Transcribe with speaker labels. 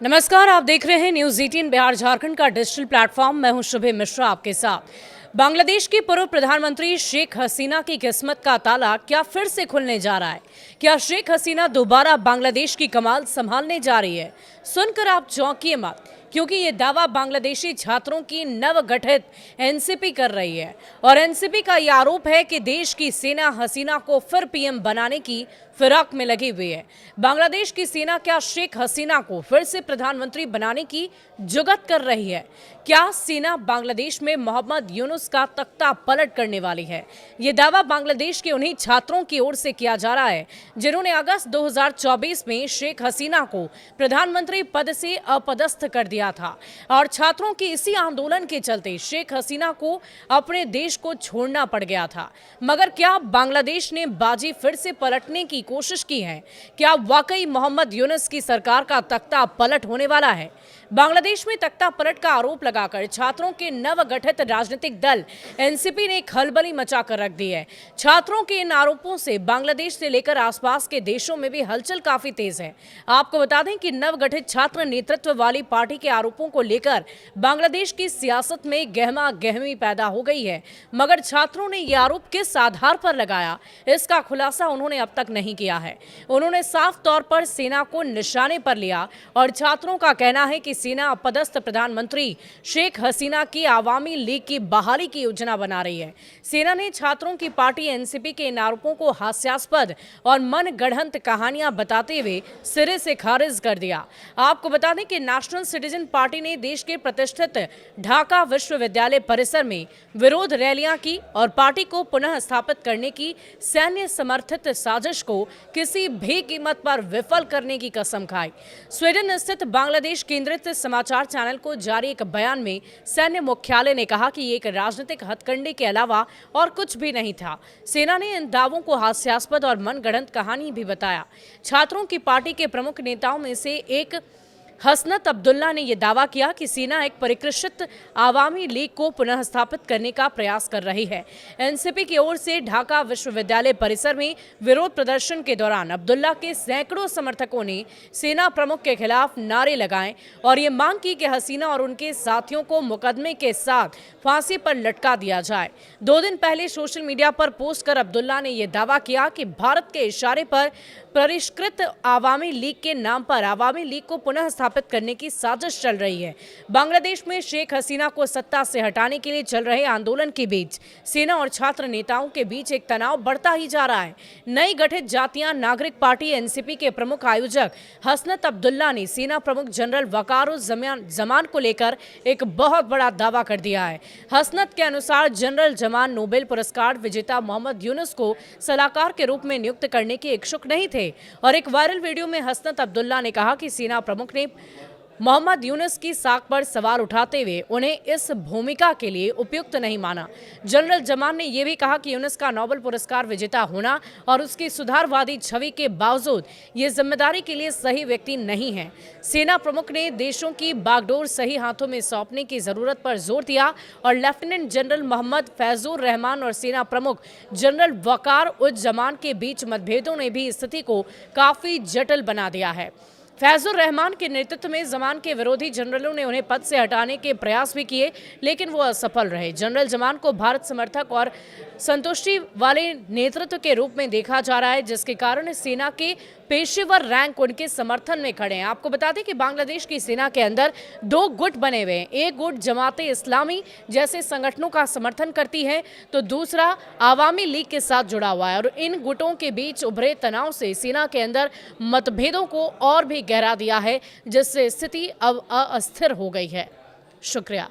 Speaker 1: नमस्कार, आप देख रहे हैं न्यूज 18 बिहार झारखंड का डिजिटल प्लेटफॉर्म। मैं हूं शुभे मिश्रा आपके साथ। बांग्लादेश की पूर्व प्रधानमंत्री शेख हसीना की किस्मत का ताला क्या फिर से खुलने जा रहा है? क्या शेख हसीना दोबारा बांग्लादेश की कमान संभालने जा रही है? सुनकर आप चौंकिए मत, क्योंकि ये दावा बांग्लादेशी छात्रों की नवगठित एनसीपी कर रही है। और एनसीपी का यह आरोप है कि देश की सेना हसीना को फिर पीएम बनाने की फिराक में लगी हुई है। बांग्लादेश की सेना क्या शेख हसीना को फिर से प्रधानमंत्री बनाने की जुगत कर रही है? क्या सेना बांग्लादेश में मोहम्मद यूनुस का तख्ता पलट करने वाली है? ये दावा बांग्लादेश के उन्हीं छात्रों की ओर से किया जा रहा है जिन्होंने अगस्त 2024 में शेख हसीना को प्रधानमंत्री पद से अपदस्थ कर दिया था। और छात्रों की इसी आंदोलन के चलते शेख हसीना को अपने देश को छोड़ना पड़ गया था। मगर क्या बांग्लादेश ने बाजी फिर से पलटने की कोशिश की है? क्या वाकई मोहम्मद यूनुस की सरकार का तख्ता पलट होने वाला है? बांग्लादेश में तख्ता पलट का आरोप लगाकर छात्रों के नवगठित राजनीतिक दल एनसीपी ने खलबली मचाकर रख दी है। छात्रों के इन आरोपों से बांग्लादेश से लेकर आसपास के देशों में भी हलचल काफी तेज है। आपको बता दें कि नवगठित छात्र नेतृत्व वाली पार्टी के आरोपों को लेकर बांग्लादेश की सियासत में गहमा गहमी पैदा हो गई है। मगर छात्रों ने यह आरोप किस आधार पर लगाया, इसका खुलासा उन्होंने अब तक नहीं किया है। उन्होंने साफ तौर पर सेना को निशाने पर लिया और छात्रों का कहना है कि सेना अपदस्थ प्रधानमंत्री शेख हसीना की आवामी लीग की बहाली की योजना बना रही है। सेना ने छात्रों की पार्टी एनसीपी के इन आरोपों को हास्यास्पद और मनगढ़ंत कहानियां बताते हुए सिरे से खारिज कर दिया। आपको बता दें कि नेशनल सिटीजन पार्टी ने देश के प्रतिष्ठित ढाका विश्वविद्यालय परिसर में विरोध रैलियां की और पार्टी को पुनः स्थापित करने की सैन्य समर्थित साजिश को किसी भी कीमत पर विफल करने की कसम खाई। स्वीडन स्थित बांग्लादेश केंद्रित समाचार चैनल को जारी एक बयान में सैन्य मुख्यालय ने कहा कि ये एक राजनीतिक हथकंडे के अलावा और कुछ भी नहीं था। सेना ने इन दावों को हास्यास्पद और मनगढ़ंत कहानी भी बताया। छात्रों की पार्टी के प्रमुख नेताओं में से एक हसनत अब्दुल्ला ने यह दावा किया कि सेना एक परिष्कृत आवामी लीग को पुनः स्थापित करने का प्रयास कर रही है। एनसीपी की ओर से ढाका विश्वविद्यालय परिसर में विरोध प्रदर्शन के दौरान अब्दुल्ला के सैकड़ों समर्थकों ने सेना प्रमुख के खिलाफ नारे लगाए और ये मांग की कि हसीना और उनके साथियों को मुकदमे के साथ फांसी पर लटका दिया जाए। 2 दिन पहले सोशल मीडिया पर पोस्ट कर अब्दुल्ला ने यह दावा किया कि भारत के इशारे पर परिष्कृत आवामी लीग के नाम पर आवामी लीग को पुनः स्थापित करने की साजिश चल रही है। बांग्लादेश में शेख हसीना को सत्ता से हटाने के लिए चल रहे आंदोलन के बीच सेना और छात्र नेताओं के बीच एक तनाव बढ़ता ही जा रहा है। नई गठित जातीय नागरिक पार्टी एनसीपी के प्रमुख आयोजक हसनत अब्दुल्ला ने सेना प्रमुख जनरल वकारुज्जमान को लेकर एक बहुत बड़ा दावा कर दिया है। हसनत के अनुसार जनरल जमान नोबेल पुरस्कार विजेता मोहम्मद यूनुस को सलाहकार के रूप में नियुक्त करने के इच्छुक नहीं थे। और एक वायरल वीडियो में हसनत अब्दुल्ला ने कहा कि सेना प्रमुख ने मोहम्मद यूनुस की साख पर सवाल उठाते हुए उन्हें इस भूमिका के लिए उपयुक्त नहीं माना। जनरल जमान ने यह भी कहा कि यूनुस का नोबेल पुरस्कार विजेता होना और उसकी सुधारवादी छवि के बावजूद ये जिम्मेदारी के लिए सही व्यक्ति नहीं है। सेना प्रमुख ने देशों की बागडोर सही हाथों में सौंपने की जरूरत पर जोर दिया और लेफ्टिनेंट जनरल मोहम्मद फैजुर रहमान और सेना प्रमुख जनरल वकारुज्जमान के बीच मतभेदों ने भी स्थिति को काफी जटिल बना दिया है। फैजुर रहमान के नेतृत्व में जमान के विरोधी जनरलों ने उन्हें पद से हटाने के प्रयास भी किए, लेकिन वो असफल रहे। जनरल जमान को भारत समर्थक और संतुष्टि वाले नेतृत्व के रूप में देखा जा रहा है, जिसके कारण सेना के पेशेवर रैंक उनके समर्थन में खड़े हैं। आपको बता दें कि बांग्लादेश की सेना के अंदर 2 गुट बने हुए हैं। एक गुट जमाते इस्लामी जैसे संगठनों का समर्थन करती है, तो दूसरा आवामी लीग के साथ जुड़ा हुआ है। और इन गुटों के बीच उभरे तनाव से सेना के अंदर मतभेदों को और भी गहरा दिया है, जिससे स्थिति अब अस्थिर हो गई है। शुक्रिया।